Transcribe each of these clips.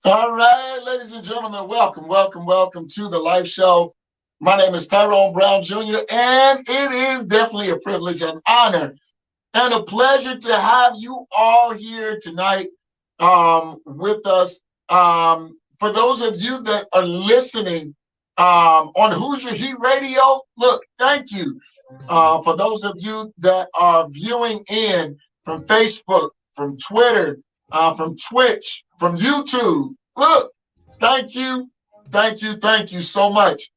All right, ladies and gentlemen, welcome to the live show. My name is Tyrone Brown Jr., and it is definitely a privilege and honor and a pleasure to have you all here tonight with us. For those of you that are listening on Hoosier Heat Radio, look, thank you. For those of you that are viewing in from Facebook, from Twitter, from Twitch, from YouTube, look, thank you, thank you so much.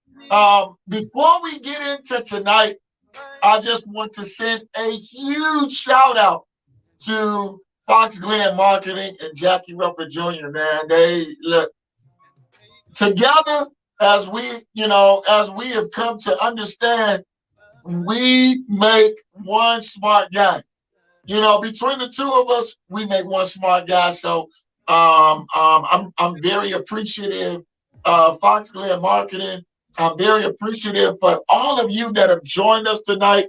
Before we get into tonight, I just want to send a huge shout out to Fox Glen Marketing and Jackie Ruppert Jr. Man, they look together as we have come to understand. We make one smart guy. Between the two of us, we make one smart guy. So I'm very appreciative of Fox Glen Marketing. I'm very appreciative for all of you that have joined us tonight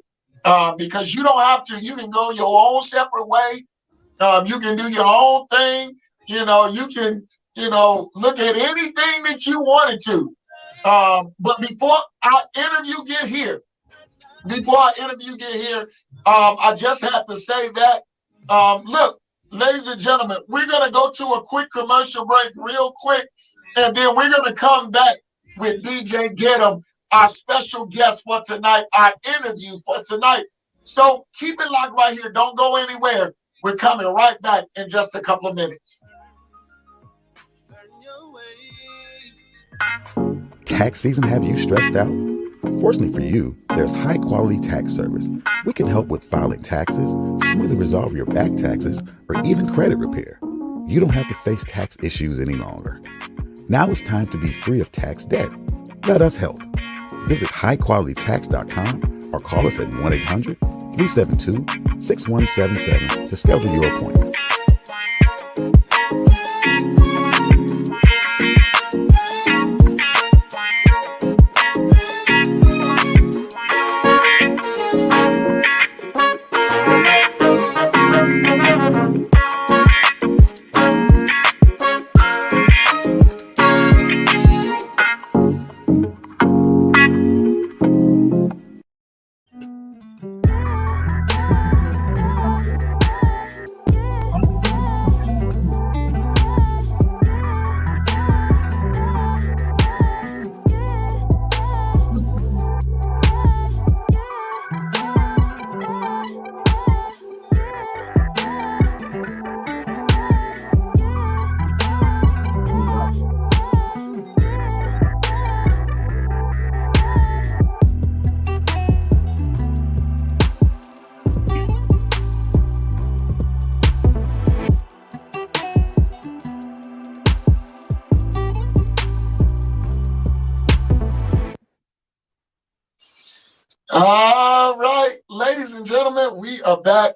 because you don't have to. You can go your own separate way. You can do your own thing. You can, look at anything that you wanted to. But before our interview get here, I just have to say that, look, ladies and gentlemen, we're going to go to a quick commercial break real quick, and then we're going to come back with DJ Getem, our special guest for tonight, our interview for tonight. So keep it locked right here. Don't go anywhere. We're coming right back in just a couple of minutes. Tax season have you stressed out? Fortunately for you, there's high-quality tax service. We can help with filing taxes, smoothly resolve your back taxes, or even credit repair. You don't have to face tax issues any longer. Now it's time to be free of tax debt. Let us help. Visit highqualitytax.com or call us at 1-800-372-6177 to schedule your appointment. All right, ladies and gentlemen, we are back.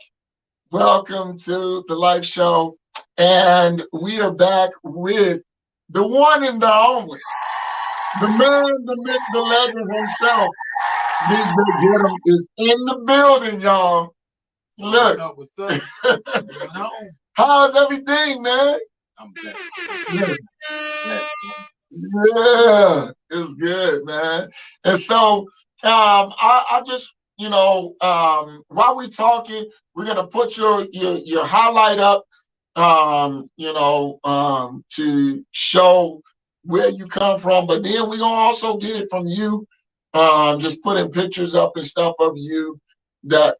Welcome to the live show. And we are back with the one and the only, the man, the myth, the legend himself. DJ Getem is in the building, y'all. Look. What's up? How's everything, man? I'm back. Yeah, it's good, man. And so I just, while we're talking, we're gonna put your highlight up, to show where you come from. But then we're gonna also get it from you, just putting pictures up and stuff of you that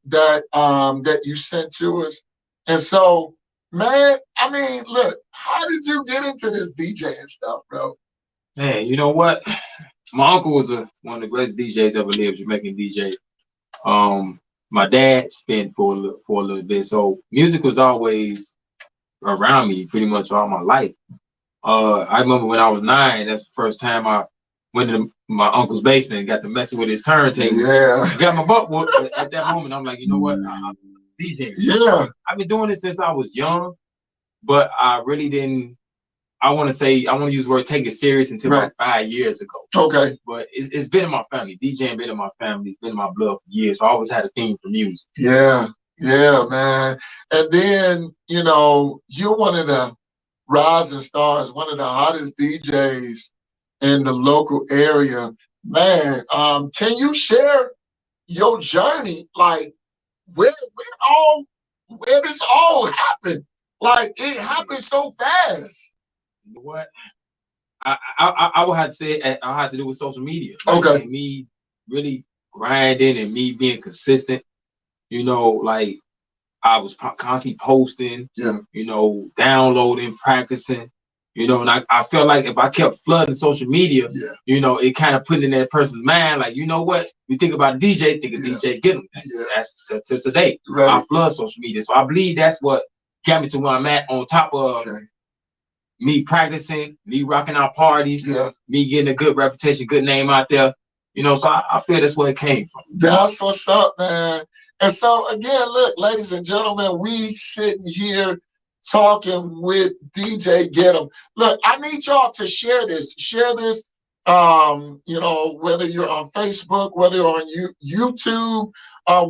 you sent to us. And so, man, I mean, look, how did you get into this DJing stuff, bro? Man, you know what? My uncle was one of the greatest DJs ever lived, Jamaican DJ. My dad spent for a little bit, so music was always around me pretty much all my life. I remember when I was 9, that's the first time I went to my uncle's basement and got to messing with his turntable. Yeah. Got my butt whooped. At that moment, I'm like, you know what? I'm DJing. Yeah. I've been doing this since I was young, but I really didn't. I want to use the word take it serious until about 5 years ago. Okay. But it's been in my family. DJing been in my family. It's been in my blood for years. So I always had a thing for music. Yeah, man. And then, you're one of the rising stars, one of the hottest DJs in the local area. Man, can you share your journey? Like where this all happened? Like it happened so fast. You know what? I would have to say I had to do with social media. Like, Okay. and me really grinding and me being consistent. You know, like I was constantly posting. Yeah. You know, downloading, practicing. You know, and I felt like if I kept flooding social media, Yeah. you know, it kind of put in that person's mind, like, you know what? You think about a DJ, think of Yeah. DJ Getem. Yeah. That's to today. Right. I flood social media. So I believe that's what got me to where I'm at, on top of me practicing, me rocking out parties, Yeah. me getting a good reputation, good name out there. You know, so I feel that's where it came from. That's what's up, man. And so again, look, ladies and gentlemen, we sitting here talking with DJ Getem. Look, I need y'all to share this. Share this. You know, whether you're on Facebook, whether you're on YouTube,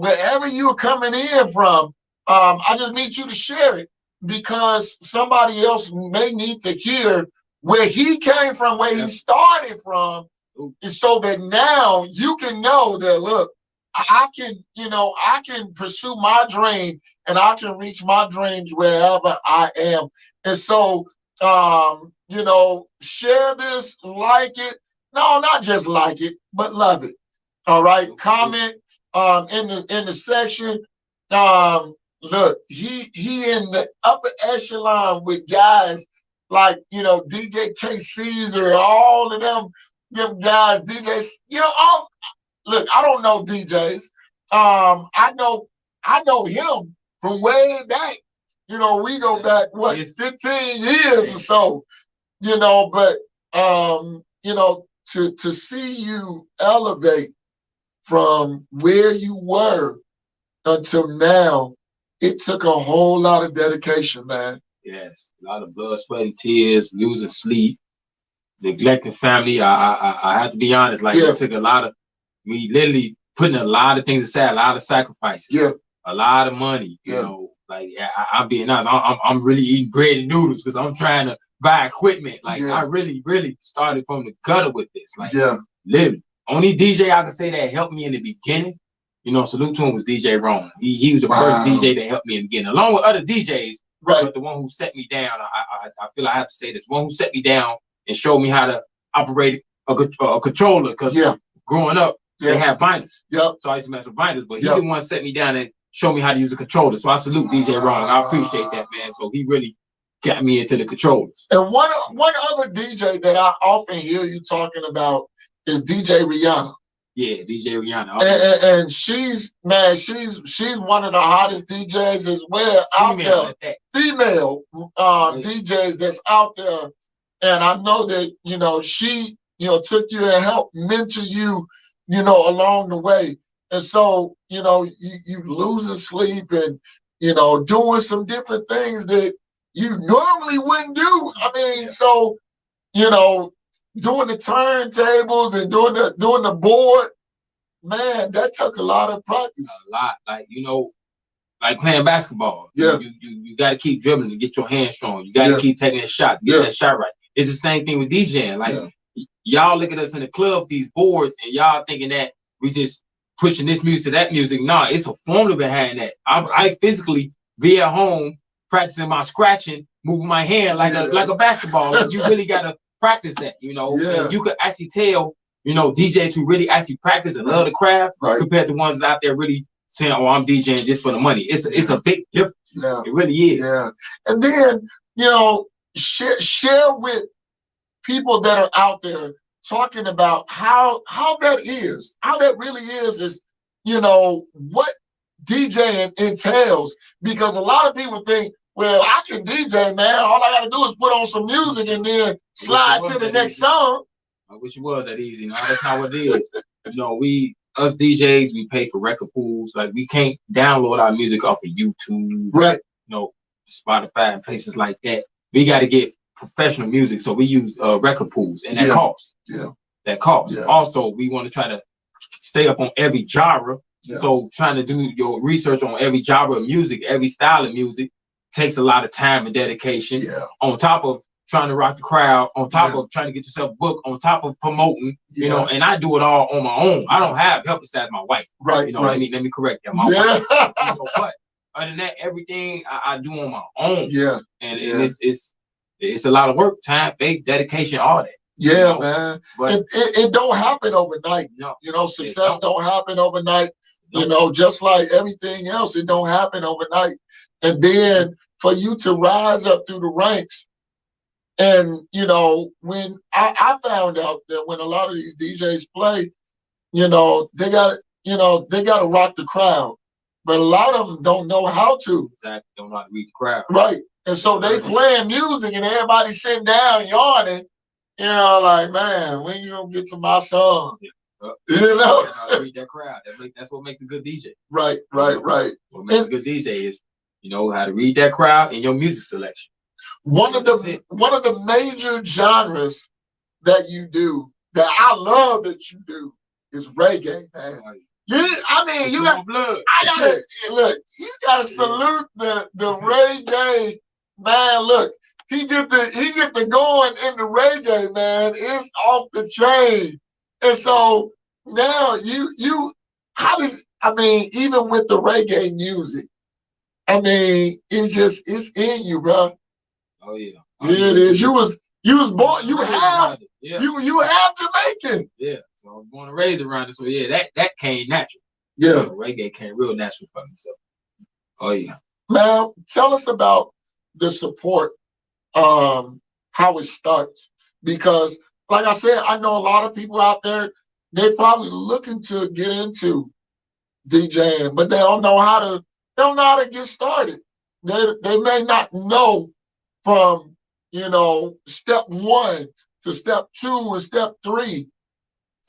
wherever you're coming in from, I just need you to share it because somebody else may need to hear where he came from, where he started from, so that now you can know that, look, I can, you know, I can pursue my dream and I can reach my dreams wherever I am. And so, you know, share this, like it. No, not just like it, but love it. All right. Comment in the section. Look, he in the upper echelon with guys like, you know, DJ KC's or all of them guys, DJs, you know, all. Look, I don't know DJs. I know him from way back. You know, we go back 15 years or so. You know, but you know, to see you elevate from where you were until now, it took a whole lot of dedication, man. Yes, a lot of blood, sweat, and tears, losing sleep, neglecting family. I have to be honest. Like it took a lot of me literally putting a lot of things aside, a lot of sacrifices, a lot of money. You know, like I'm being honest, I'm really eating bread and noodles because I'm trying to buy equipment. Like I really started from the gutter with this. Like literally, only DJ I can say that helped me in the beginning. You know, salute to him was DJ Ron. He was the first DJ that helped me in the beginning, along with other DJs. Right. But the one who set me down, I feel I have to say this, one who set me down and showed me how to operate a controller. Because growing up, they had binders. So I used to mess with binders, but he the one set me down and showed me how to use a controller. So I salute DJ Ron. I appreciate that, man. So he really got me into the controllers. And one other DJ that I often hear you talking about is DJ Rihanna. Yeah, DJ Rihanna. And she's one of the hottest DJs as well out there. Female DJs that's out there. And I know that, you know, she, you know, took you and helped mentor you, you know, along the way. And so, you know, you losing sleep and, you know, doing some different things that you normally wouldn't do. I mean, so, you know, doing the turntables and doing the board, man, that took a lot of practice. A lot, like, you know, like playing basketball. You got to keep dribbling to get your hands strong. You got to keep taking a shot to get that shot right. It's the same thing with DJing. Like y'all look at us in the club with these boards and y'all thinking that we just pushing this music to that music. Nah, it's a formula behind that. I physically be at home practicing my scratching, moving my hand like a basketball. Like you really got to practice that, you know. And you could actually tell, you know, DJs who really actually practice and love the craft compared to ones out there really saying, "Oh, I'm DJing just for the money." It's a big difference. It really is. And then, you know, share with people that are out there talking about how that really is, you know, what DJing entails. Because a lot of people think, well, I can DJ, man. All I gotta do is put on some music and then slide to the next song. I wish it was that easy. No, that's not what it is. You know, us DJs, we pay for record pools. Like we can't download our music off of YouTube, right? You know, Spotify and places like that. We got to get professional music, so we use record pools, and that costs. That costs. Also, we want to try to stay up on every genre. So trying to do your research on every genre of music, every style of music, takes a lot of time and dedication. Yeah. On top of trying to rock the crowd, on top of trying to get yourself booked, on top of promoting, you know, and I do it all on my own. I don't have help besides my wife. Right. You know, right. let me correct that. My wife. You know, but other than that, everything I do on my own. Yeah. And it's a lot of work, time, faith, dedication, all that. Yeah, you know? man. But it don't happen overnight. No, you know, success don't happen overnight. No. You know, just like everything else, it don't happen overnight. And then for you to rise up through the ranks, and you know, when I found out that when a lot of these DJs play, you know, they got to rock the crowd, but a lot of them don't know how to. Exactly, don't know how to read the crowd. Right, and so they playing music, and everybody sitting down yawning. You know, like, man, when you gonna get to my song? You know, read that crowd. That's what makes a good DJ. Right. What makes a good DJ is, you know, how to read that crowd in your music selection. One of the major genres that you do that I love that you do is reggae, man. I mean, you got blood. You gotta salute the reggae, man. Look, he get the going in the reggae, man. It's off the chain. And so now even with the reggae music, I mean, it's in you, bro. Oh yeah. Here it is. You was born. You have Jamaican. Yeah. So I was born and raised around it. So yeah, that came natural. Yeah. So reggae came real natural for me. So. Oh yeah. Now tell us about the support. How it starts, because like I said, I know a lot of people out there, they're probably looking to get into DJing, but they don't know how to get started. They may not know from, you know, step 1 to step 2 and step 3.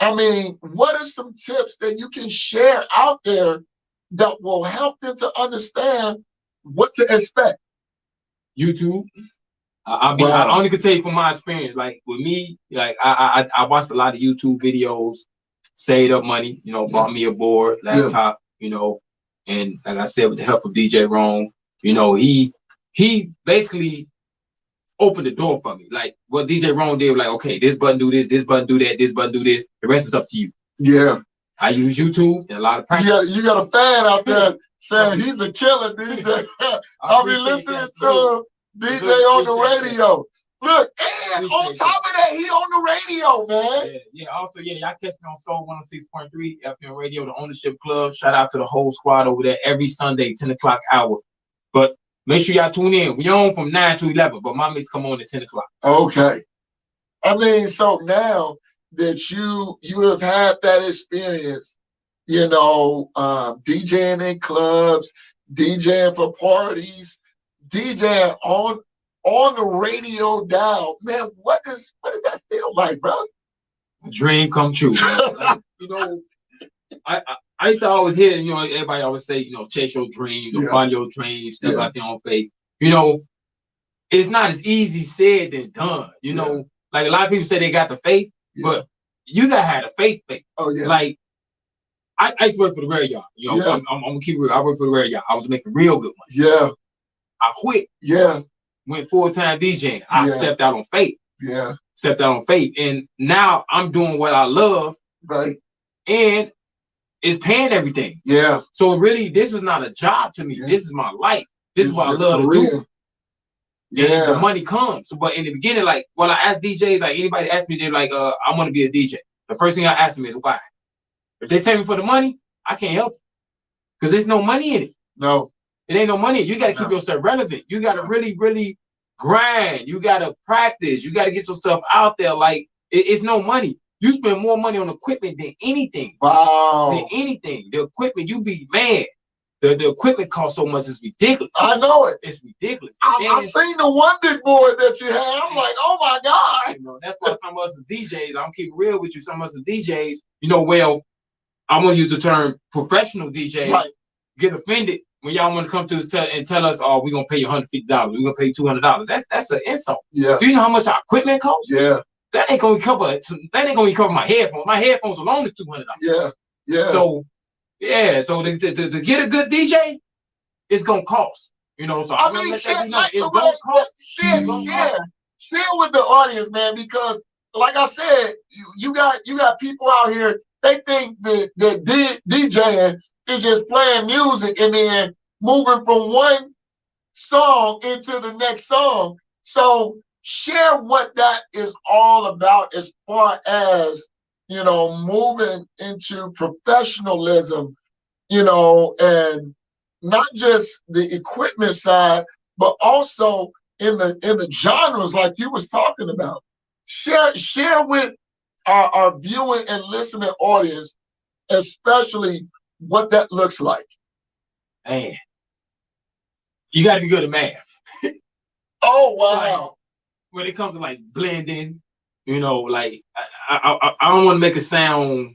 I mean, what are some tips that you can share out there that will help them to understand what to expect? YouTube. I only could tell you from my experience. Like with me, like I watched a lot of YouTube videos, saved up money, you know, bought me a board, laptop, you know, and like I said, with the help of DJ Rome, you know, he basically opened the door for me. Like what DJ Rome did, like, okay, this button do this button do that, this button do this. The rest is up to you. Yeah. I use YouTube and a lot of practice. Yeah, you got a fan out there saying he's a killer DJ. I'll be listening to DJ on the radio. Look, and on top of that, he on the radio, man. Yeah. Also, y'all catch me on Soul 106.3 FM Radio, the Ownership Club. Shout out to the whole squad over there every Sunday, 10 o'clock hour. But make sure y'all tune in. We on from 9 to 11, but my mix come on at 10 o'clock. Okay. I mean, so now that you have had that experience, you know, DJing in clubs, DJing for parties, DJing on the radio dial, man, what does that feel like, bro? Dream come true. Like, you know, I used to always hear, you know, everybody always say, you know, chase your dreams, or follow your dreams, step out there on faith. You know, it's not as easy said than done. You know, like a lot of people say they got the faith, but you gotta have the faith. Oh yeah. Like I used to work for the radio. You know, I'm gonna keep it real. I worked for the radio. I was making real good money. Yeah. I quit. Yeah. Went full-time DJing. I stepped out on faith. Yeah. Stepped out on faith. And now I'm doing what I love. Right. And it's paying everything. Yeah. So really, this is not a job to me. Yeah. This is my life. This is what I love to do. Yeah. And the money comes. But in the beginning, like, when I ask DJs, like anybody ask me, they're like, I want to be a DJ. The first thing I ask them is why. If they tell me for the money, I can't help it. Because there's no money in it. No. It ain't no money. You got to keep yourself relevant. You got to really, really grind. You got to practice. You got to get yourself out there. Like, it's no money. You spend more money on equipment than anything. Wow. Than anything. The equipment, you be mad. The equipment costs so much, it's ridiculous. I know it. It's ridiculous. I seen the one big board that you had. I'm like, oh my God. You know, that's why some of us as DJs, I'm keeping real with you, some of us as DJs, you know, well, I'm going to use the term professional DJs, get offended when y'all want to come to us and tell us, oh, we're going to pay you $150. We're going to pay you $200. That's an insult. Yeah. Do you know how much our equipment costs? Yeah. That ain't going to cover my headphones. My headphones alone is $200. Yeah. Yeah. So, yeah. So to get a good DJ, it's going to cost. You know, so I mean, share, like, share with the audience, man, because like I said, you got people out here. They think that DJing is just playing music and then moving from one song into the next song. So share what that is all about as far as, you know, moving into professionalism, you know, and not just the equipment side, but also in the genres like you was talking about. Share with our viewing and listening audience, especially what that looks like. Man, you got to be good at math. Oh wow! Like, when it comes to like blending, you know, like I don't want to make it sound.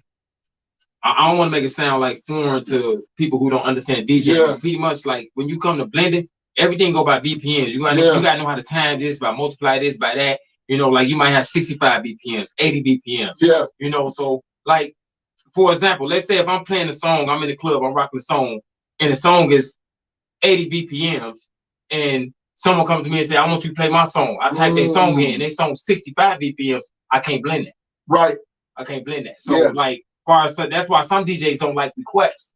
I don't want to make it sound like foreign to people who don't understand DJ. Yeah. Pretty much like when you come to blending, everything go by BPMs. You got to know how to time this by multiply this by that. You know, like you might have 65 BPMs, 80 BPMs. Yeah. You know, so like for example, let's say if I'm playing a song, I'm in the club, I'm rocking the song, and the song is 80 BPMs, and someone comes to me and say, I want you to play my song. I type their song in, and they song 65 BPMs. I can't blend that. Right. I can't blend that. So like, far as that's why some DJs don't like requests.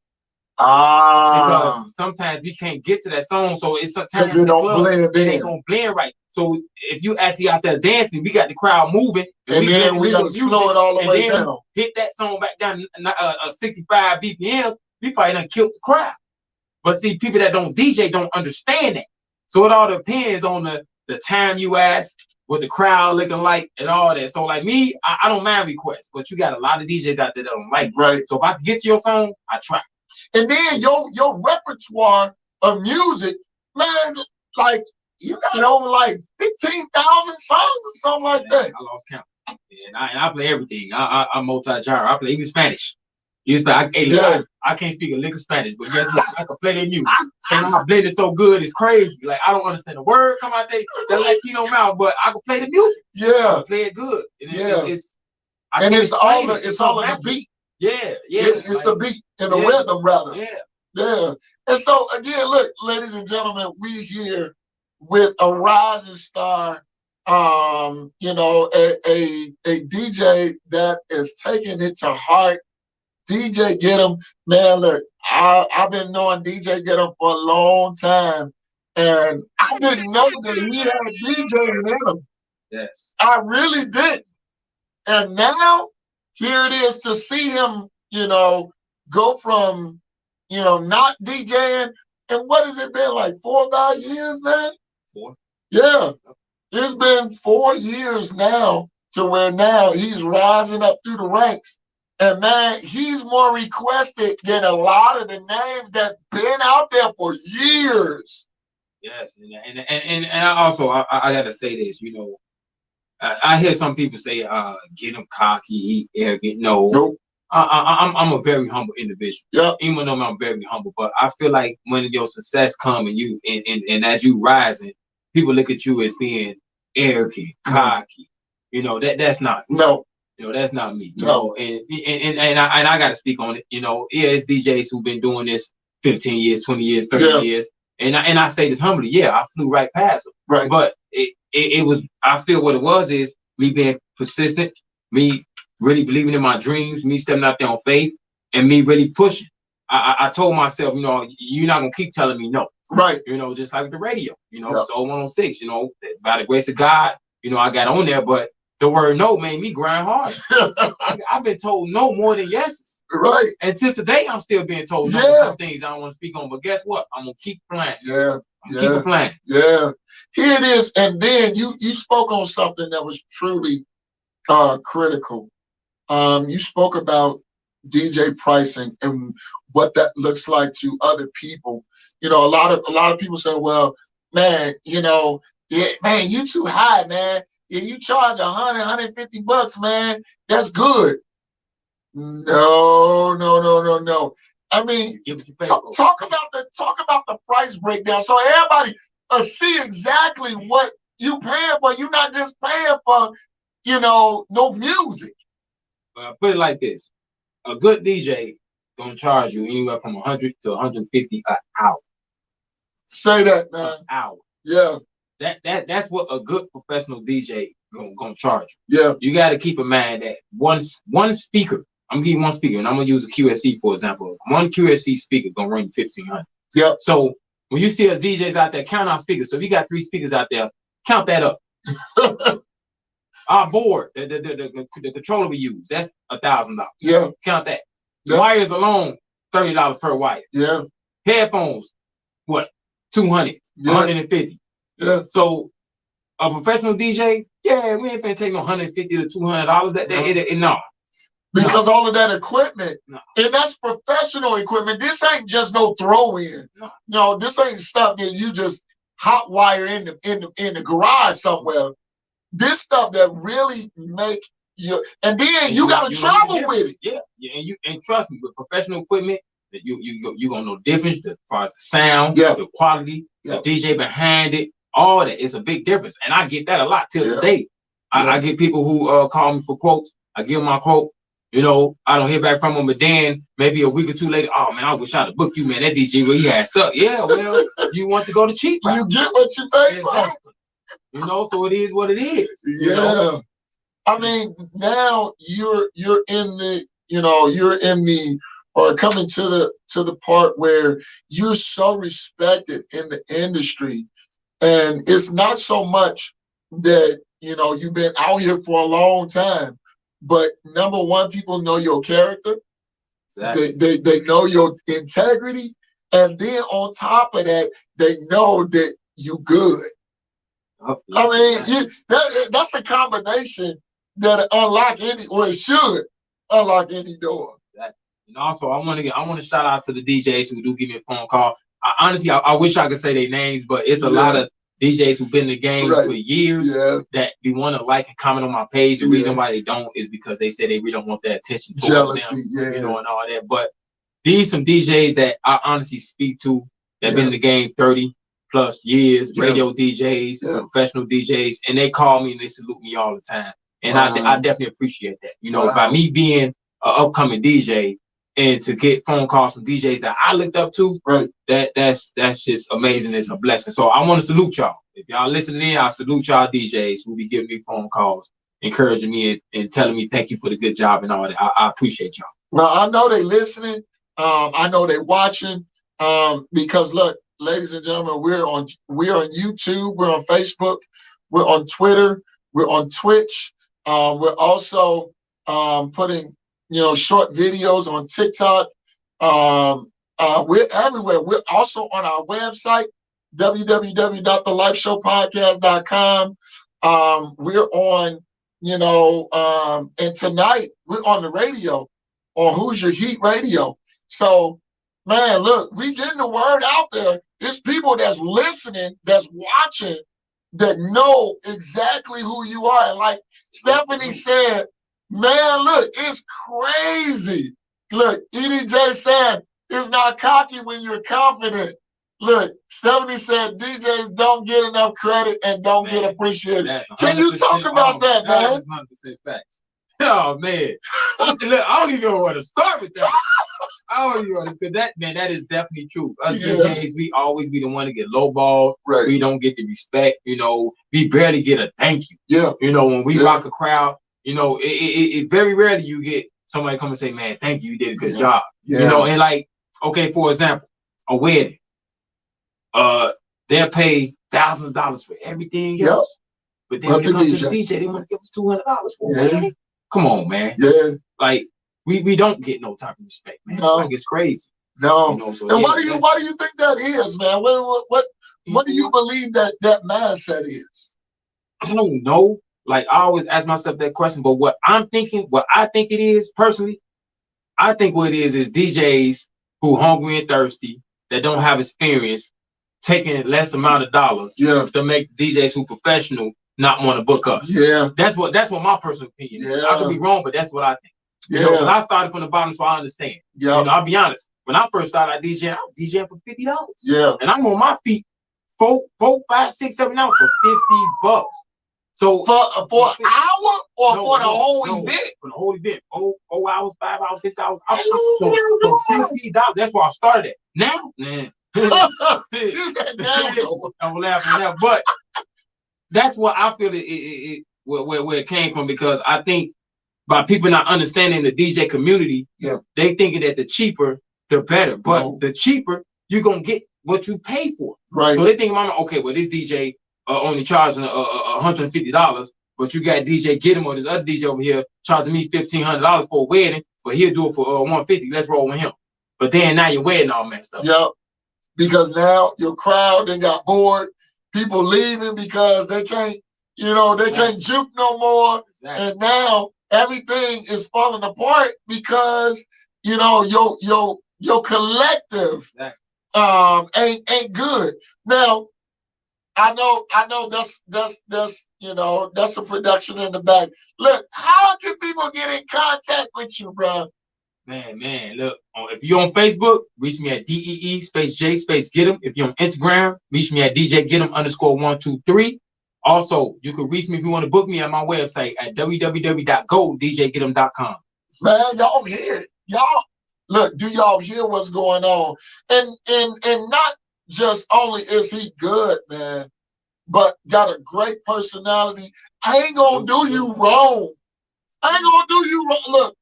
Because sometimes we can't get to that song, so it's sometimes it don't blend in. It ain't gonna blend right. So if you actually out there dancing, we got the crowd moving, and then we gotta slow it all the way down. Hit that song back down 65 BPMs. We probably done killed the crowd. But see, people that don't DJ don't understand that. So it all depends on the time you ask, what the crowd looking like, and all that. So like me, I don't mind requests, but you got a lot of DJs out there that don't like it. Right. So if I can get to your song, I try. And then your repertoire of music, man, like you got over like 15,000 songs or something like that. I lost count. And I play everything. I'm multi-genre. I play even Spanish. I can't speak a lick of Spanish, but guess what? I can play that music. And I blend it so good, it's crazy. Like I don't understand the word come out there, that Latino mouth, but I can play the music. Yeah. I can play it good. And it's all in the beat. Yeah. It's like, the beat and the rhythm, rather. Yeah. And so again, look, ladies and gentlemen, we here with a rising star, you know, a DJ that is taking it to heart. DJ Getem, man, look, I've been knowing DJ Getem for a long time, and I didn't know that he had a DJ in him. Yes. I really didn't. And now, here it is to see him, you know, go from, you know, not DJing, and what has it been, like 4 or 5 years now? 4. Yeah. It's been 4 years now to where now he's rising up through the ranks. And man, he's more requested than a lot of the names that been out there for years. Yes, and I also I gotta say this, you know, I hear some people say, get him cocky, he arrogant. No, nope. I'm a very humble individual. Yeah. Even though I'm very humble, but I feel like when your success comes and as you rising, people look at you as being arrogant, cocky. You know, that's not me. No. You know, that's not me. You no. know, and I gotta speak on it. You know, it's DJs who've been doing this 15 years, 20 years, 30 years. And I say this humbly, I flew right past them. Right. But it was, I feel what it was is me being persistent, me really believing in my dreams, me stepping out there on faith, and me really pushing. I told myself, you know, you're not gonna keep telling me no. Right. You know, just like the radio, you know, so 106, you know, by the grace of God, you know, I got on there, but the word no made me grind hard. I've been told no more than yeses. Right. And till today, I'm still being told no to some things I don't want to speak on. But guess what? I'm gonna keep playing. Keep it playing. Yeah. Here it is. And then you spoke on something that was truly critical. You spoke about DJ pricing and what that looks like to other people. You know, a lot of people say, well, man, you know, man, you too high, man. Yeah, you charge $100, $150, man. That's good. No. I mean, talk about the price breakdown, so everybody see exactly what you paying for. You're not just paying for, you know, no music. Put it like this: a good DJ gonna charge you anywhere from 100 to 150 an hour. Say that, man. An hour. Yeah. That's what a good professional DJ gonna charge you. Yeah. You got to keep in mind that one speaker. I'm giving one speaker, and I'm gonna use a QSC for example. One QSC speaker gonna run you $1,500. Yeah. So when you see us DJs out there, count our speakers. So if you got 3 speakers out there, count that up. Our board, the controller we use, that's $1,000. Yeah. Count that. Yeah. Wires alone, $30 per wire. Yeah. Headphones, what? 200, yeah. 150. Yeah. So a professional DJ, yeah, we ain't finna take no $150 to $200 that day. No. Because all of that equipment, no. And that's professional equipment. This ain't just no throw in. No, this ain't stuff that you just hot wire in the garage somewhere. This stuff that really make you, and then you gotta travel with it. Yeah, and trust me, with professional equipment, that you gonna know difference as far as the sound, the quality, the DJ behind it, all that. It's a big difference, and I get that a lot till today. I get people who call me for quotes. I give them my quote. I don't hear back from them, but then maybe a week or two later, oh man, I wish I'd have booked you, man. That DJ, well, he had suck. Yeah, well, you want to go to cheap route. You get what you pay for. So it is what it is. Yeah. I mean, now you're in the, you're in the, or coming to the part where you're so respected in the industry, and it's not so much that you've been out here for a long time, but number one, people know your character. Exactly. They know your integrity, and then on top of that, they know that you good. I mean, that's a combination that unlock it should unlock any door. And also, I want to shout out to the DJs who do give me a phone call. Honestly, I wish I could say their names, but it's a lot of DJs who've been in the game for years that they want to like and comment on my page. The reason why they don't is because they say they really don't want that attention towards them, and all that. But these some DJs that I honestly speak to that been in the game 30+ years, radio DJs, professional DJs, and they call me and they salute me all the time. And I definitely appreciate that. By me being an upcoming DJ and to get phone calls from DJs that I looked up to, that's just amazing. It's a blessing. So I want to salute y'all. If y'all listening in, I salute y'all DJs who be giving me phone calls, encouraging me and telling me thank you for the good job and all that. I appreciate y'all. Well, I know they listening. I know they watching. Because look, ladies and gentlemen, we're on YouTube, we're on Facebook, we're on Twitter, we're on Twitch. We're also putting short videos on TikTok. We're everywhere. We're also on our website, www.thelifeshowpodcast.com. We're on, and tonight we're on the radio on Who's Your Heat Radio. So, man, look, we getting the word out there. There's people that's listening, that's watching, that know exactly who you are. And like Stephanie said, man, look, it's crazy. Look, EDJ said, it's not cocky when you're confident. Look, Stephanie said DJs don't get enough credit and don't get appreciated. Can you talk about that, man? 100% facts. Oh, man. Look, I don't even know where to start with that. I don't even understand that, man. That is definitely true. Us DJs, we always be the one to get lowballed. Right. We don't get the respect. We barely get a thank you. Yeah. When we rock a crowd, it very rarely you get somebody come and say, "Man, thank you, you did a good job." Yeah. And like, okay, for example, a wedding, they'll pay thousands of dollars for everything else, but then when it comes to the DJ, they want to give us $200 for a wedding. Come on, man. Yeah. Like. We don't get no type of respect, man. No. Like it's crazy. No. So and why do you think that is, man? What do you believe that mindset is? I don't know. Like I always ask myself that question, but what I think it is personally, I think what it is DJs who hungry and thirsty that don't have experience taking less amount of dollars to make DJs who professional not want to book us. Yeah. That's what my personal opinion is. I could be wrong, but that's what I think. Because I started from the bottom, so I understand. Yeah. I'll be honest. When I first started out DJing, I was DJing for $50. Yeah. And I'm on my feet 4, 5, 6, 7 hours for $50. So for an hour or for the whole event? For the whole event. 4 hours, 5 hours, 6 hours. So $50. That's where I started at. Now, man, I'm laughing at that, but that's what I feel where it came from, because I think by people not understanding the DJ community, they thinking that the cheaper the better, but the cheaper you're gonna get what you pay for. Right. So they think, Mama, okay, well this DJ only charging $150, but you got DJ Getem or this other DJ over here charging me $1,500 for a wedding, but he'll do it for $150. Let's roll with him. But then now your wedding all messed up. Yep. Because now your crowd then got bored. People leaving because they can't, they can't juke no more. Exactly. And now everything is falling apart because your collective ain't good. Now I know that's a production in the back. Look, how can people get in contact with you, bro? Man, look, if you're on Facebook, reach me at DEE space J space Getem. If you're on Instagram, reach me at DJ Getem _123. Also, you can reach me if you want to book me at my website at www.godjgetem.com. Man, y'all hear it. Y'all, look, do y'all hear what's going on? And not just only is he good, man, but got a great personality. I ain't gonna do you wrong. I ain't gonna do you wrong. Look,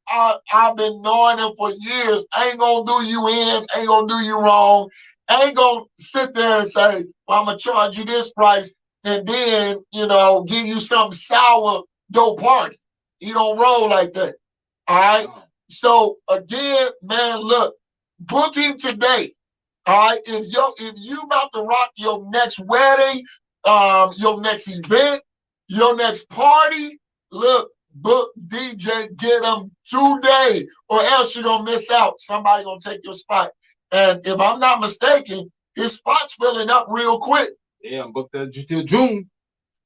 I've been knowing him for years. I ain't gonna do you in. Ain't gonna do you wrong. I ain't gonna sit there and say, well, I'm gonna charge you this price and then, give you some sour dough party. He don't roll like that. All right. So again, man, look, booking today. All right. If you about to rock your next wedding, your next event, your next party, look, book DJ Getem today, or else you're gonna miss out. Somebody gonna take your spot. And if I'm not mistaken, his spot's filling up real quick. Yeah, I'm booked up till June.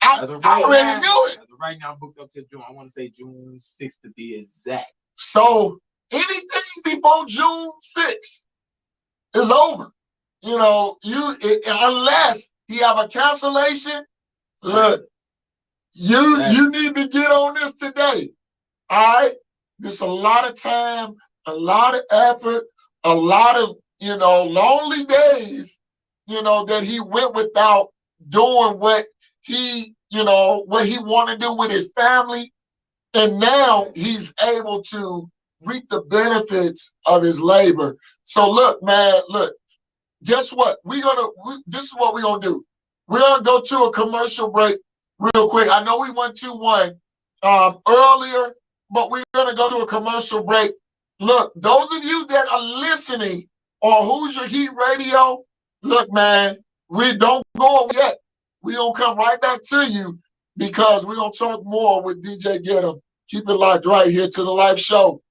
I already knew it. As of right now, I'm booked up till June. I want to say June 6th to be exact. So anything before June 6th is over. Unless he have a cancellation, look, you need to get on this today. All right? There's a lot of time, a lot of effort, a lot of, lonely days, that he went without doing what he wanted to do with his family. And now he's able to reap the benefits of his labor. So look, man, guess what? This is what we're going to do. We're going to go to a commercial break real quick. I know we went 2-1 earlier, but we're going to go to a commercial break. Look, those of you that are listening on Who's Your Heat Radio, look, man, we don't go yet. We're going to come right back to you because we're going to talk more with DJ Getem. Keep it locked right here to the live show.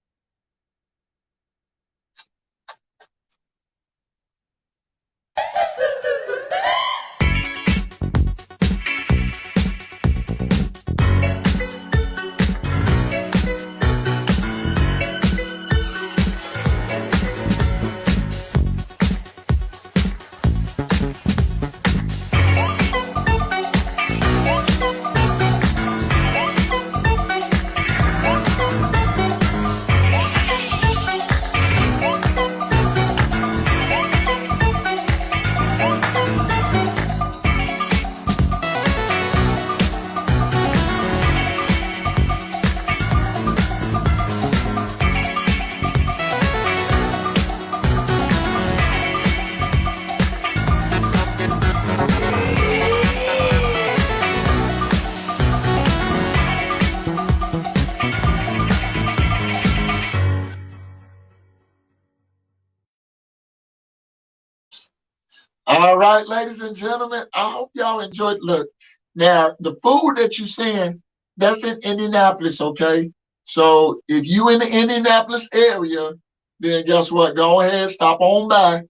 All right, ladies and gentlemen, I hope y'all enjoyed. Look, now the food that you're seeing, that's in Indianapolis, okay? So if you in the Indianapolis area, then guess what? Go ahead, stop on by,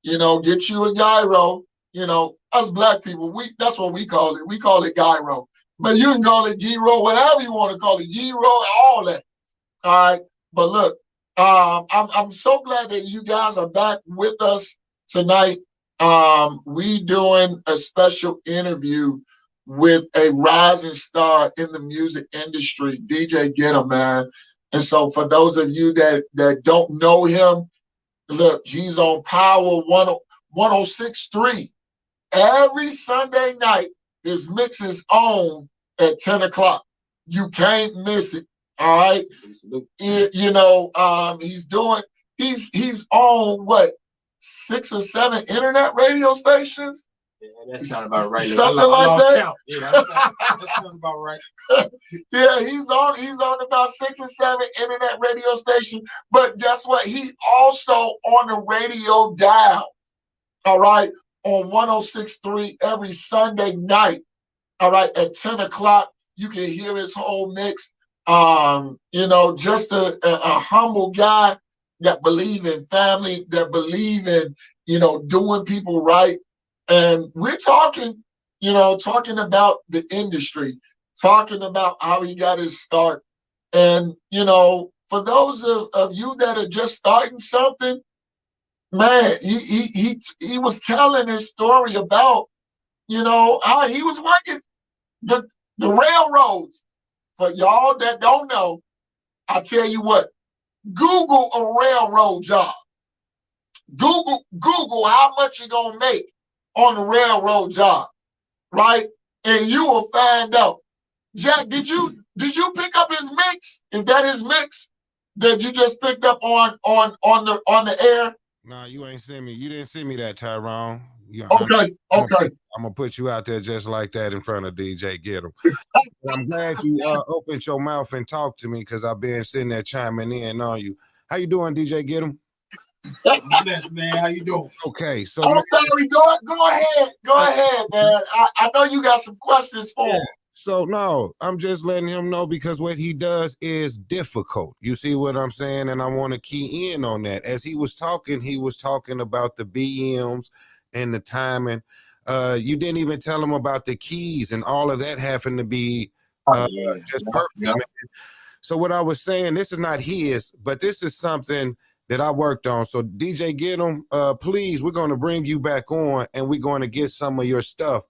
get you a gyro. Us black people, that's what we call it. We call it gyro. But you can call it gyro, whatever you want to call it, gyro, all that. All right. But look, I'm so glad that you guys are back with us tonight. We doing a special interview with a rising star in the music industry, DJ Getem, man. And so for those of you that don't know him, look, he's on Power 106.3. Every Sunday night, his mix is on at 10 o'clock. You can't miss it. All right. He's on what, 6 or 7 internet radio stations? Yeah, that sounds about right. Something like that. Yeah, that sounds about right. Yeah, he's on about 6 or 7 internet radio stations. But guess what? He also on the radio dial. All right, on 106.3 every Sunday night. All right, at 10 o'clock, you can hear his whole mix. Just a humble guy that believe in family, that believe in, doing people right. And we're talking about the industry, talking about how he got his start. And, for those of you that are just starting something, man, he was telling his story about, how he was working the railroads. For y'all that don't know, I tell you what, Google a railroad job. Google how much you're gonna make on the railroad job, right? And you will find out. Jack, did you pick up his mix? Is that his mix that you just picked up on the air? Nah, you ain't send me. You didn't send me that, Tyrone. Okay. I'm gonna put you out there just like that in front of DJ Getem. I'm glad you opened your mouth and talked to me because I've been sitting there chiming in on you. How you doing, DJ Getem? Yes, man. How you doing? Okay, so sorry. Go ahead, man. I know you got some questions for him. So no, I'm just letting him know because what he does is difficult. You see what I'm saying? And I want to key in on that. As he was talking about the BMs and the timing. You didn't even tell him about the keys and all of that having to be just perfect. Yeah. So what I was saying, this is not his, but this is something that I worked on. So DJ Getem, please, we're going to bring you back on and we're going to get some of your stuff.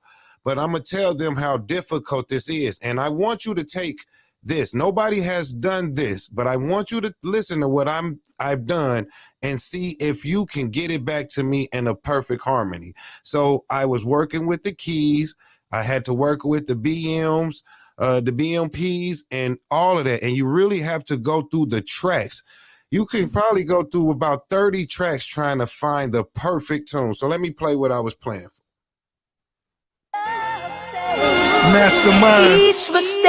But I'm going to tell them how difficult this is. And I want you to take this. Nobody has done this, but I want you to listen to what I've done and see if you can get it back to me in a perfect harmony. So I was working with the keys. I had to work with the BMs, the BMPs, and all of that. And you really have to go through the tracks. You can probably go through about 30 tracks trying to find the perfect tune. So let me play what I was playing. Mastermind. Each mistake. We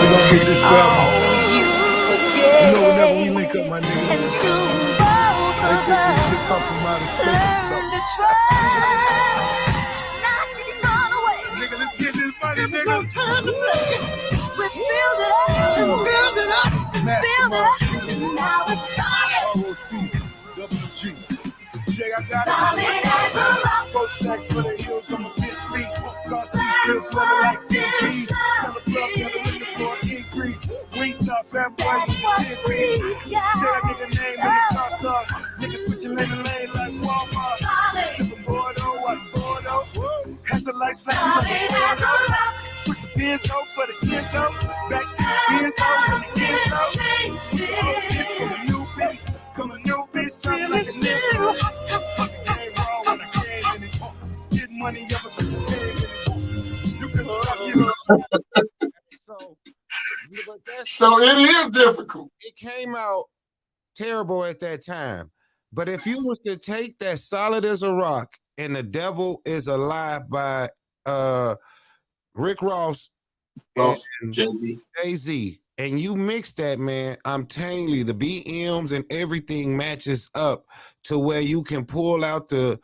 gonna get this forever. You know, whenever we link up, my nigga, and soon both of us this shit come from outer space or something. Nigga, let's get this money, nigga. Time to play. We build it up. Build it up. Build it up. Now it's started. Double G. Jay, I got solid it. As a rock. 4 stacks for the hills on my bitch feet. Car seat still smelling like TP. Tell the club that I'm looking for an increase. Wings up, fat boy, with the 10 feet. Jay, I nigga name in the car start. Nigga switching lane to lane like Walmart. Sippin' Bordeaux, I'm Bordeaux. Has the lights like solid as a rock. Switch the Benzo for the Kenzo. Back to the Benzo and the Kenzo. Switch from a new beat. Come a new bitch, something like a nigga. Fucking ain't wrong when I came in it. Get money ever since I came in it. You couldn't stop, you know. So it is difficult. It came out terrible at that time. But if you was to take that Solid as a Rock and The Devil is a Lie by Rick Ross and Jay-Z, and you mix that, man, I'm telling you, the BMs and everything matches up to where you can pull out the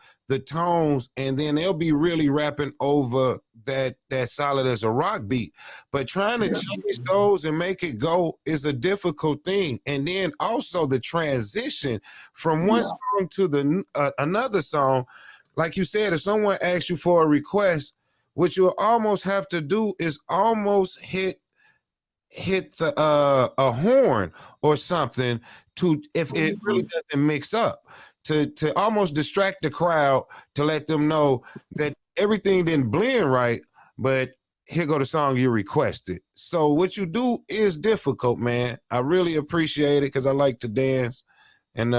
tones, and then they'll be really rapping over that Solid as a Rock beat. But trying to change those and make it go is a difficult thing. And then also the transition from one song to the another song, like you said, if someone asks you for a request, what you'll almost have to do is almost hit the a horn or something to, if it really doesn't mix up, to almost distract the crowd, to let them know that everything didn't blend right, but here go the song you requested. So what you do is difficult, man. I really appreciate it because I like to dance, and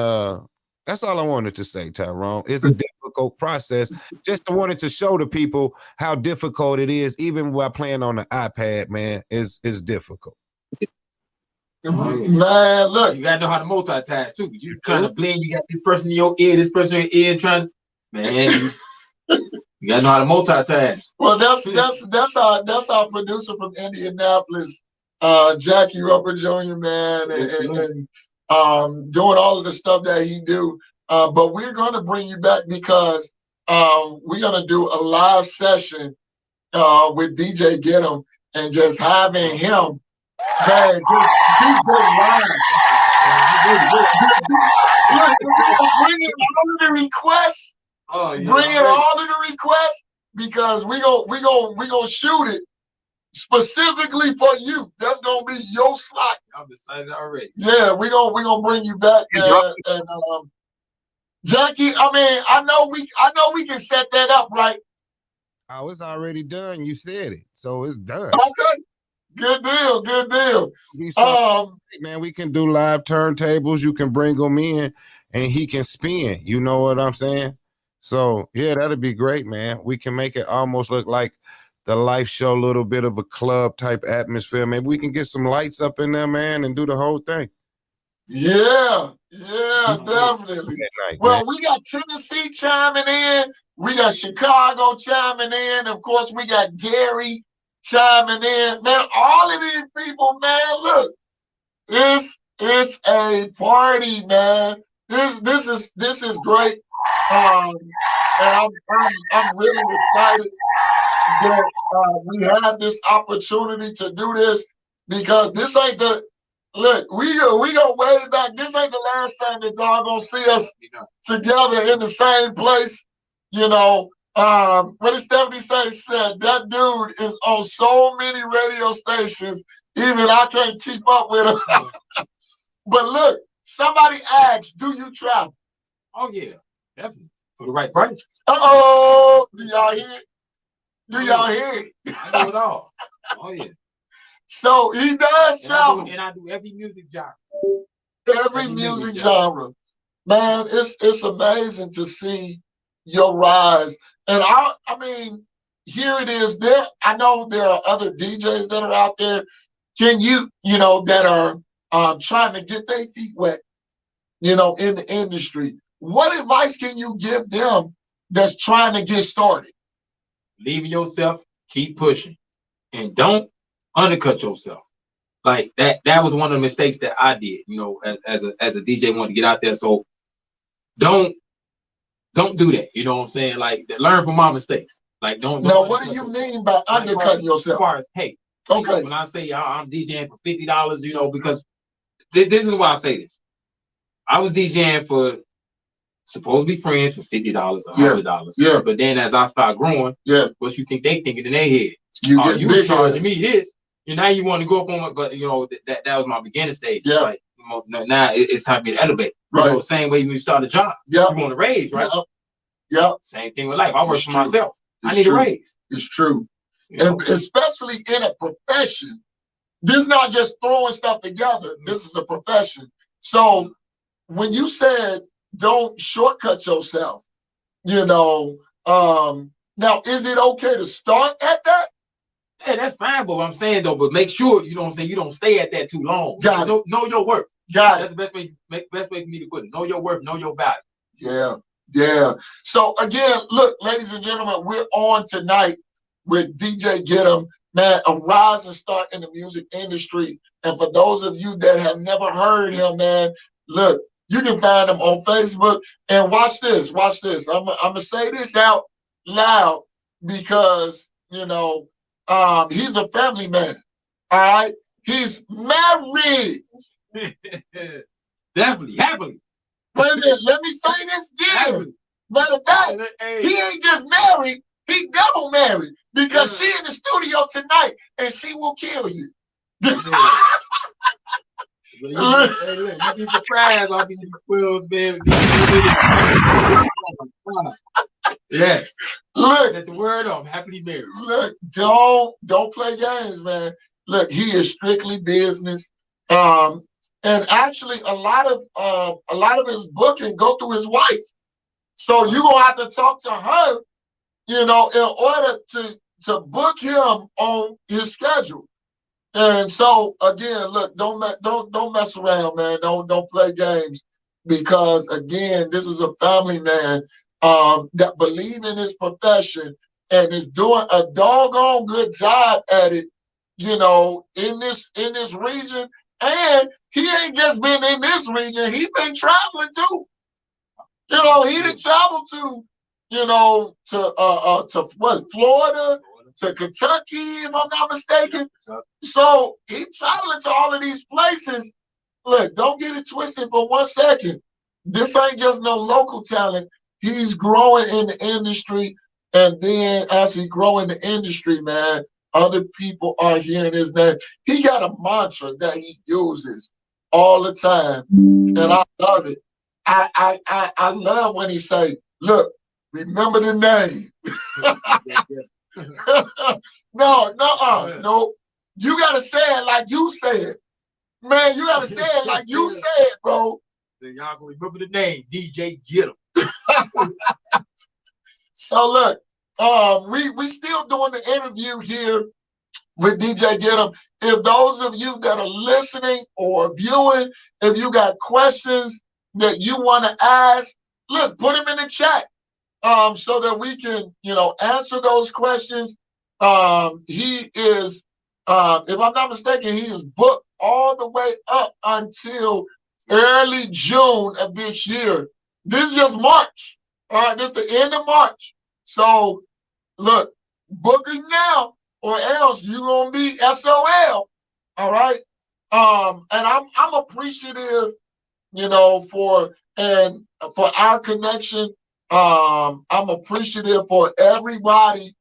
That's all I wanted to say, Tyrone. It's a difficult process. Just wanted to show the people how difficult it is, even while playing on the iPad, man. It's difficult. Man, look. You gotta know how to multitask too. You trying to blend, you got this person in your ear, this person in your ear, trying man. You gotta know how to multitask. Well, that's our producer from Indianapolis, Jackie Roper Jr., man, and doing all of the stuff that he do. But we're gonna bring you back because we're gonna do a live session with DJ Getem and just having him, man, just DJ live. Bringing all of the requests. Oh, yeah, bringing all of the requests because we gonna shoot it specifically for you. That's gonna be your slot. I'm excited already. Yeah, we gonna bring you back, man. And Jackie, I know we can set that up, right? Oh, it's already done. You said it, so it's done. Okay, good deal. Man, we can do live turntables. You can bring them in, and he can spin. You know what I'm saying? So yeah, that'd be great, man. We can make it almost look like the life show, a little bit of a club type atmosphere. Maybe we can get some lights up in there, man, and do the whole thing. Yeah, definitely. Well, we got Tennessee chiming in. We got Chicago chiming in. Of course, we got Gary chiming in. Man, all of these people, man, look, it's a party, man. This is great. And I'm really excited that we have this opportunity to do this because this ain't the look. We go way back. This ain't the last time that y'all gonna see us together in the same place. You know, what did Stephanie said that dude is on so many radio stations. Even I can't keep up with him. But look, somebody asked, "Do you travel?" Oh yeah. Definitely. For the right price. Uh-oh. Do y'all hear it? Do y'all hear it? I do it all. Oh, yeah. So he does travel. And I do every music genre. Every music genre. Man, it's amazing to see your rise. And I mean, here it is. I know there are other DJs that are out there. Can that are trying to get their feet wet, in the industry. What advice can you give them that's trying to get started? Believe in yourself, keep pushing, and don't undercut yourself. Like that was one of the mistakes that I did, as a DJ wanting to get out there. So don't do that. You know what I'm saying? Like learn from my mistakes. Like don't Now, what do you mean by undercutting yourself? As far as hey, okay. When I say I'm DJing for $50, because this is why I say this. I was DJing for supposed to be friends for $50, $100. Yeah. But then as I start growing, what you think they thinking in their head? You were charging me this. And now you want to go up on it, but that was my beginning stage. Yeah. Like now it's time for me to elevate. Right. Same way when you start a job. Yeah. You want to raise, right? Yeah. Same thing with life. I work for myself. I need a raise. It's true. And especially in a profession. This is not just throwing stuff together. This is a profession. So when you said don't shortcut yourself, now is it okay to start at that? Hey, that's fine, but what I'm saying though, but make sure you don't stay at that too long. Got it. Know your worth. That's the best way for me to put it. Know your worth, know your value. Yeah. So again, look, ladies and gentlemen, we're on tonight with DJ Getem, man, a rising star in the music industry. And for those of you that have never heard him, man, look, you can find him on Facebook. And watch this. I'm gonna say this out loud because he's a family man. All right, he's married. Definitely, happily. Wait a minute, let me say this again. Matter of fact, he ain't just married, he double married because she in the studio tonight and she will kill you. You be surprised. I'll be quills, man. Yes. Look, let the word on. Happily married. Look, don't play games, man. Look, he is strictly business. And actually, a lot of his booking go through his wife. So you're gonna have to talk to her, in order to book him on his schedule. And so again, look, don't mess around, man. Don't play games, because again, this is a family man that believe in his profession and is doing a doggone good job at it, in this region. And he ain't just been in this region; he been traveling too. He didn't travel to, to what, Florida, to Kentucky, if I'm not mistaken. So he's traveling to all of these places. Look, don't get it twisted for 1 second. This ain't just no local talent. He's growing in the industry, and then as he grow in the industry, man, other people are hearing his name. He got a mantra that he uses all the time, and I love it. I love when he say, "Look, remember the name." No. You gotta say it like you said, man. You gotta say it like you said, bro. Then y'all gonna remember the name, DJ Getem. So look, we still doing the interview here with DJ Getem. If those of you that are listening or viewing, if you got questions that you want to ask, look, put them in the chat, so that we can, answer those questions. He is, if I'm not mistaken, he is booked all the way up until early June of this year. This is just March. All right, this is the end of March. So look, booking now, or else you're gonna be SOL. All right. And I'm appreciative, for our connection. I'm appreciative for everybody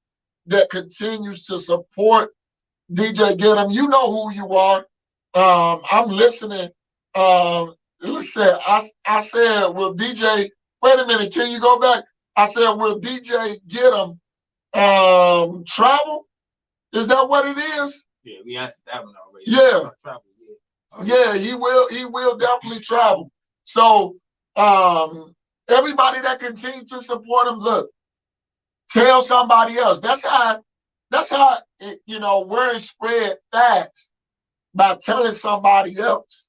that continues to support DJ Getem. You know who you are. I'm listening. Listen, I said, will DJ, wait a minute, can you go back? I said, will DJ Getem travel? Is that what it is? Yeah, we answered that one already. Yeah. Travel, yeah, he will definitely travel. So everybody that continues to support him, look, tell somebody else. That's how word spread fast, by telling somebody else.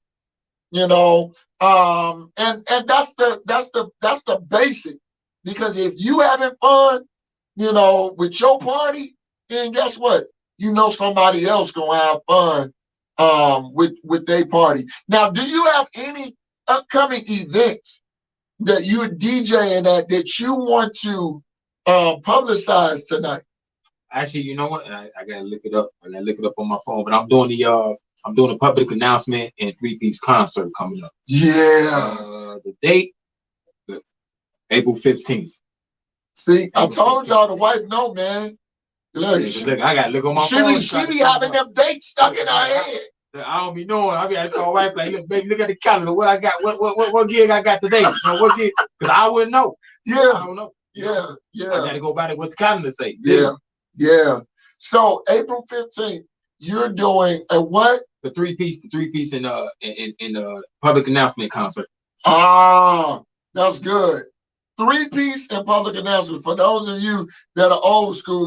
And that's the basic. Because if you having fun, with your party, then guess what? Somebody else gonna have fun with their party. Now, do you have any upcoming events that you're DJing that you want to publicize tonight? Actually, you know what? I gotta look it up. I gotta look it up on my phone. But I'm doing a public announcement and 3-piece concert coming up. Yeah. The date, April 15th. See, I told y'all the wife know, man. Look, I gotta look on my phone. She be having them dates stuck in her head. I don't be knowing. I gotta call wife like, look, baby, look at the calendar. What I got? What gig I got today? What gig? Because I wouldn't know. Yeah. I don't know. Yeah. I gotta go by what the calendar say. Yeah. So April 15th, you're doing a what? The three piece in public announcement concert. Ah, that's good. 3-piece and public announcement. For those of you that are old school,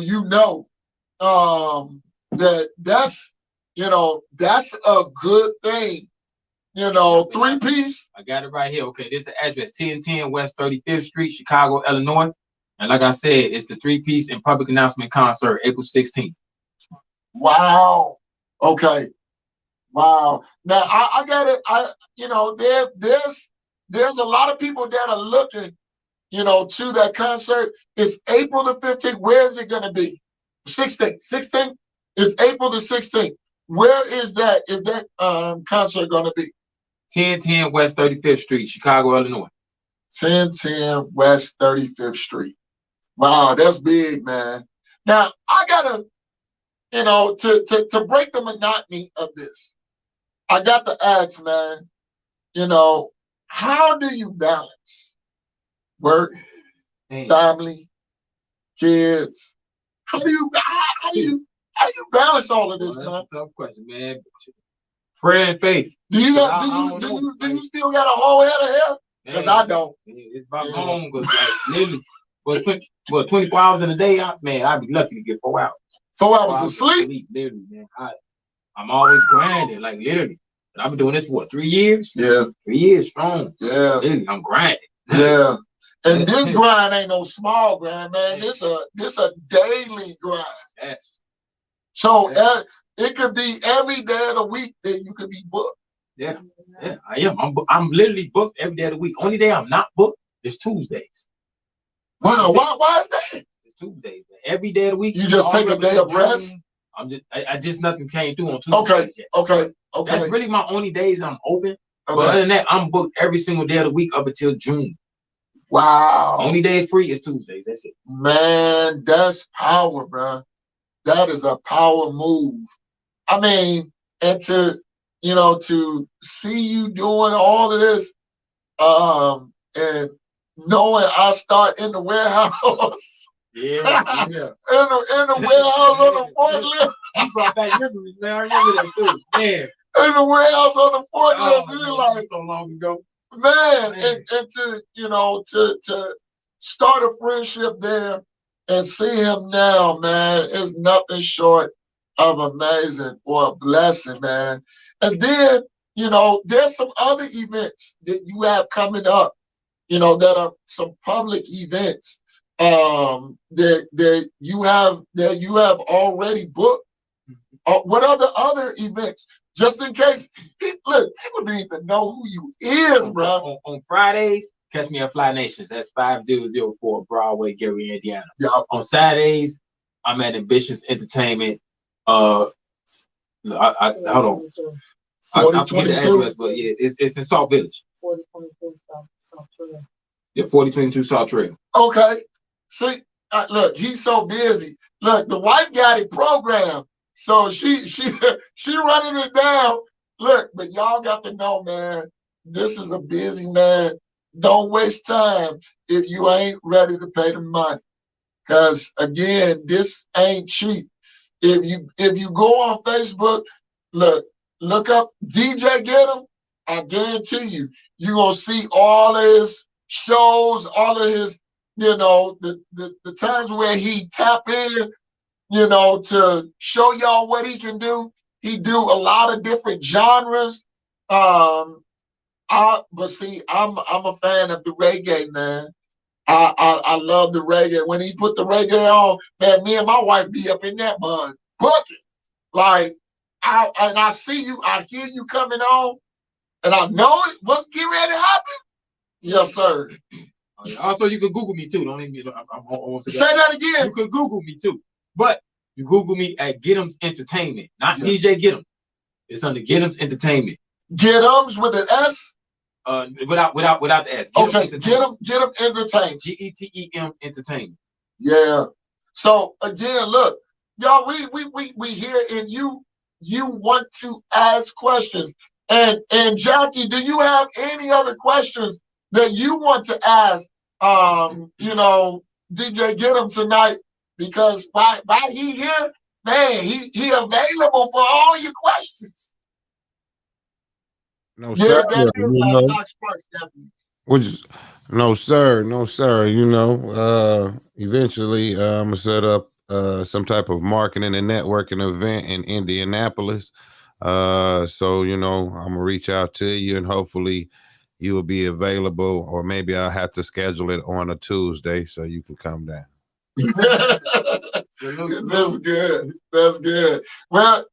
that's a good thing. 3-piece. I got it right here. Okay, this is the address: 1010 West 35th Street, Chicago, Illinois. And like I said, it's the 3-piece and public announcement concert, April 16th. Wow. Okay. Wow. Now I got it. There's a lot of people that are looking, to that concert. It's April the 15th. Where is it going to be? 16th. 16th is April the 16th. Where is that? Is that concert going to be? 1010 West 35th Street, Chicago, Illinois. 1010 West 35th Street. Wow, that's big, man. Now I gotta, to break the monotony of this, I got to ask, man. How do you balance work, family, kids? How do you balance all of this, man? That's a tough question, man. Prayer and faith. Do you still got a whole head of hair? Because I don't. It's about home, because like literally, 24 hours in a day, I'd be lucky to get 4 hours. 4 hours of sleep? Literally, man. I'm always grinding, like literally. And I've been doing this for what, 3 years? Yeah. 3 years strong. Yeah. Literally, I'm grinding. Yeah. And this grind ain't no small grind, man. This a daily grind. Yes. So it could be every day of the week that you could be booked. Yeah, I am. I'm literally booked every day of the week. Only day I'm not booked is Tuesdays. Wow, why is that? It's Tuesdays, man. Every day of the week. You just take a day of rest? I just nothing came through on Tuesdays. Okay. That's really my only days I'm open. Okay. But other than that, I'm booked every single day of the week up until June. Wow. Only day free is Tuesdays. That's it. Man, that's power, bro. That is a power move. I mean, and to see you doing all of this, and knowing I start in the warehouse. Yeah. in the warehouse on the forklift. You brought back memories, man. I remember that too. Man. In the warehouse on the forklift, like so long ago. Man. And to start a friendship there and see him now, man, is nothing short of amazing or a blessing, man. And then, there's some other events that you have coming up, that are some public events that you have already booked. What are the other events? Just in case, people need to know who you is, bro. On Fridays, catch me at Fly Nations. That's 5004 Broadway, Gary, Indiana. Yeah. On Saturdays, I'm at Ambitious Entertainment. Hold on. 4022. Address, but yeah, it's in Salt Village. 4022 South Trail. Yeah, 4022 Salt Trail. Okay. See, look, he's so busy. Look, the wife got it programmed, so she running it down. Look, but y'all got to know, man, this is a busy man. Don't waste time if you ain't ready to pay the money, because again, this ain't cheap. If you go on Facebook, look up DJ Getem, I guarantee you're gonna see all of his shows, all of his, the times where he tap in, to show y'all what he can do. He do a lot of different genres. But see, I'm a fan of the reggae, man. I love the reggae. When he put the reggae on, man, me and my wife be up in that mud, bucket. Like, I see you, I hear you coming on, and I know it. What's getting ready to happen? Yes, sir. Also, you can Google me too. Don't even. Say that again. You can Google me too, but you Google me at Getem's Entertainment, not DJ Getem. It's under Getem's Entertainment. Getem's with an S. Without the S. Okay, Getem Entertainment. GETEM Entertainment. Yeah. So again, look, y'all, we here, and you want to ask questions. And Jackie, do you have any other questions that you want to ask DJ Getem tonight? Because by he here, man, he available for all your questions. No, sir. No, sir. Eventually, I'm gonna set up some type of marketing and networking event in Indianapolis. So I'm gonna reach out to you, and hopefully you will be available, or maybe I'll have to schedule it on a Tuesday so you can come down. That's good. That's good. Well,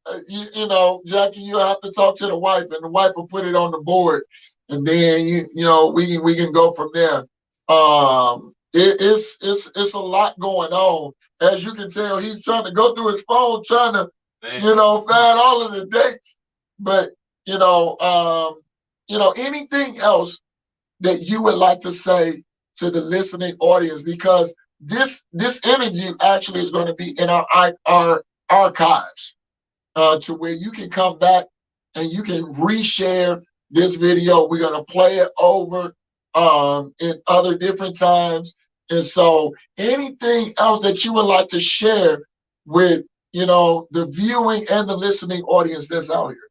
Jackie, you'll have to talk to the wife, and the wife will put it on the board, and then we can go from there. It's a lot going on. As you can tell, he's trying to go through his phone, trying to find all of the dates. But anything else that you would like to say to the listening audience, because this interview actually is going to be in our archives, to where you can come back and you can reshare this video. We're going to play it over in other different times. And so anything else that you would like to share with the viewing and the listening audience that's out here?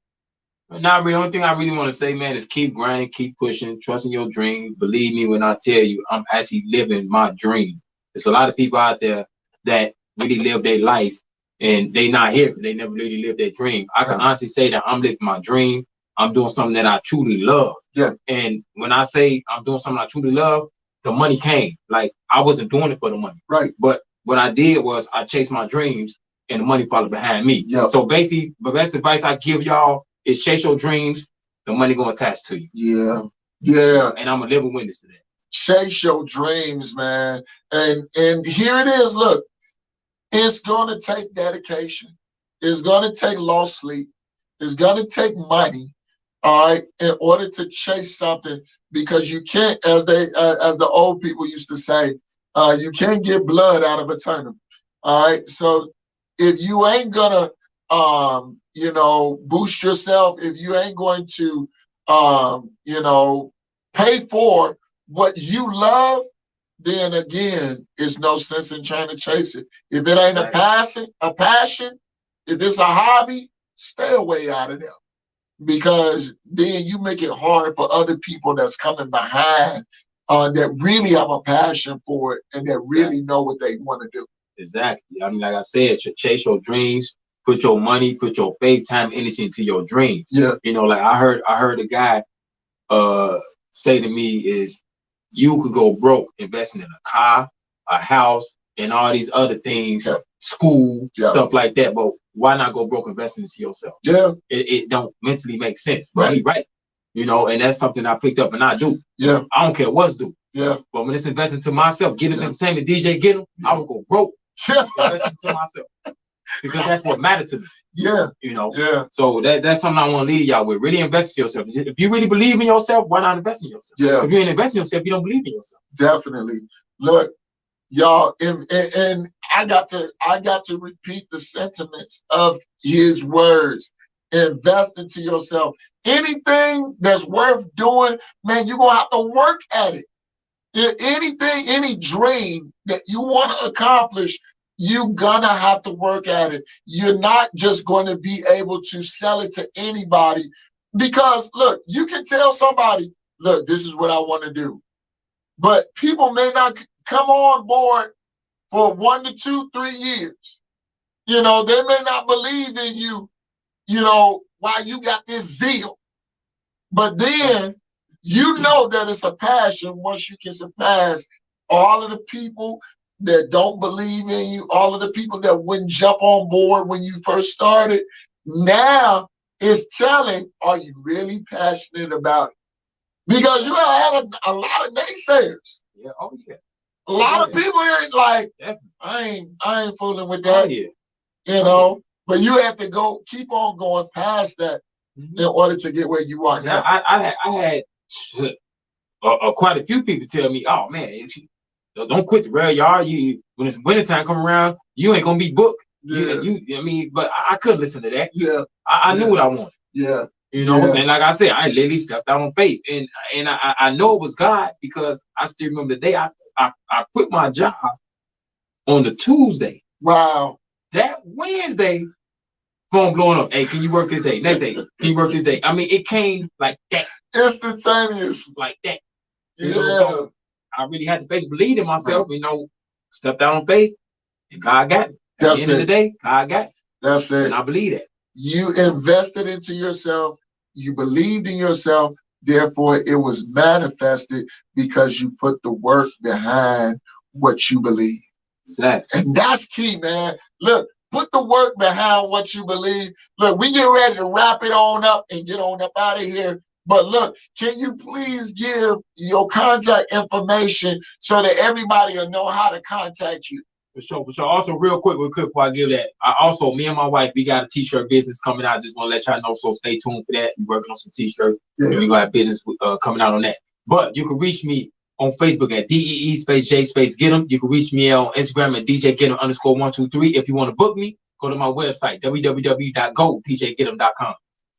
Not really. The only thing I really want to say, man, is keep grinding, keep pushing, trusting your dreams. Believe me when I tell you, I'm actually living my dream. There's a lot of people out there that really live their life and they not here because they never really lived their dream. I can honestly say that I'm living my dream. I'm doing something that I truly love. Yeah. And when I say I'm doing something I truly love, the money came. Like I wasn't doing it for the money. Right. But what I did was I chased my dreams and the money followed behind me. Yeah. So basically, the best advice I give y'all is chase your dreams. The money gonna attach to you. Yeah. Yeah. And I'm a living witness to that. Chase your dreams, man. And here it is. Look, it's gonna take dedication. It's gonna take lost sleep. It's gonna take money. All right, in order to chase something, because you can't, as the old people used to say, you can't get blood out of a turnip. All right, so if you ain't gonna, boost yourself, if you ain't going to, pay for what you love, then again, it's no sense in trying to chase it. If it ain't a passion, if it's a hobby, stay away out of them. Because then you make it hard for other people that's coming behind that really have a passion for it and that really know what they want to do. Exactly. I mean, like I said, chase your dreams, put your money, put your faith, time, energy into your dreams. Yeah. Like I heard a guy say to me is you could go broke investing in a car, a house, and all these other things, school, stuff like that. But why not go broke investing into yourself? Yeah. It don't mentally make sense. Right. Right. And that's something I picked up and I do. Yeah. I don't care what's due. Yeah. But when it's investing to myself, Getem Entertainment, DJ Getem, I will go broke investing to myself. Because that's what matters to me. Yeah. Yeah. So that's something I want to leave y'all with. Really invest in yourself. If you really believe in yourself, why not invest in yourself? Yeah. If you ain't investing in yourself, you don't believe in yourself. Definitely. Look, y'all, and I got to repeat the sentiments of his words. Invest into yourself. Anything that's worth doing, man, you're gonna have to work at it. If anything, any dream that you want to accomplish, you're gonna have to work at it. You're not just going to be able to sell it to anybody. Because look, you can tell somebody, look, this is what I want to do. But people may not come on board for 1 to 2, 3 years. They may not believe in you, while you got this zeal. But then you know that it's a passion once you can surpass all of the people that don't believe in you, all of the people that wouldn't jump on board when you first started. Now it's telling, are you really passionate about it? Because you had a lot of naysayers. Yeah, oh yeah. A lot of people are like, I ain't fooling with that. But you have to keep on going past that in order to get where you are now. I had quite a few people tell me, oh man, don't quit the rail yard. When it's wintertime come around, you ain't gonna be booked. Yeah. But I couldn't listen to that. Yeah. I knew what I wanted. Yeah. What I'm saying? Like I said, I literally stepped out on faith. And I know it was God because I still remember the day I quit my job on the Tuesday. Wow. That Wednesday, phone blowing up. Hey, can you work this day? Next day, can you work this day? I mean, it came like that. Instantaneous. Like that. Yeah. So I really had to faith, believe in myself, stepped out on faith, and God got it. At the end of the day, God got it. That's it. And I believe that. You invested into yourself. You believed in yourself. Therefore, it was manifested because you put the work behind what you believe. Exactly. And that's key, man. Look, put the work behind what you believe. Look, we get ready to wrap it on up and get on up out of here. But look, can you please give your contact information so that everybody will know how to contact you? For sure. Also, real quick before I give that, me and my wife, we got a t-shirt business coming out. Just want to let y'all know, so stay tuned for that. We're working on some t-shirts. Yeah. And we got business coming out on that. But you can reach me on Facebook at DEE_J_Getem. You can reach me on Instagram at DJ_Getem_123. If you want to book me, go to my website, www.godjgetem.com.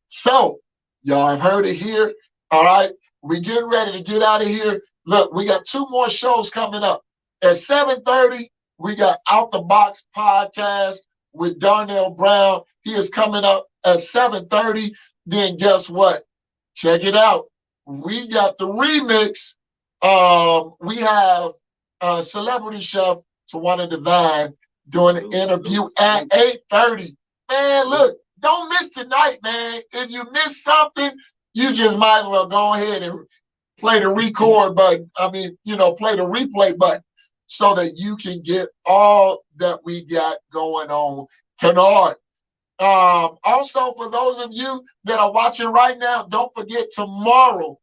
So, y'all have heard it here. All right. We're getting ready to get out of here. Look, we got 2 more shows coming up. At 7:30, we got Out the Box podcast with Darnell Brown. He is coming up at 7:30. then guess what? Check it out. We got the remix. We have Celebrity Chef Tawana Divine doing an interview at 8:30. Man, look, don't miss tonight, man. If you miss something, you just might as well go ahead and play the record button. Play the replay button so that you can get all that we got going on tonight. Also, for those of you that are watching right now, don't forget tomorrow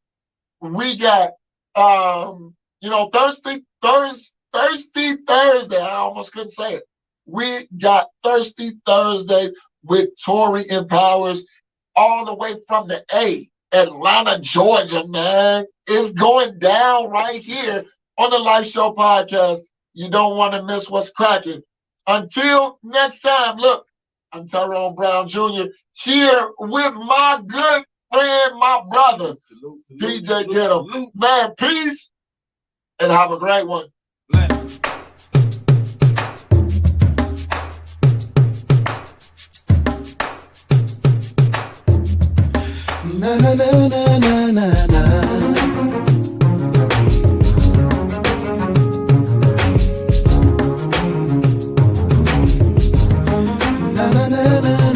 we got Thirsty Thursday. I almost couldn't say it. We got Thirsty Thursday with Tori Empowers all the way from the A, Atlanta, Georgia, man. It's going down right here on the Life Show Podcast. You don't want to miss what's cracking. Until next time, look, I'm Tyrone Brown Jr. here with my good friend, my brother, DJ Getem. Man, peace and have a great one. Na na na na na na na. Na na na na.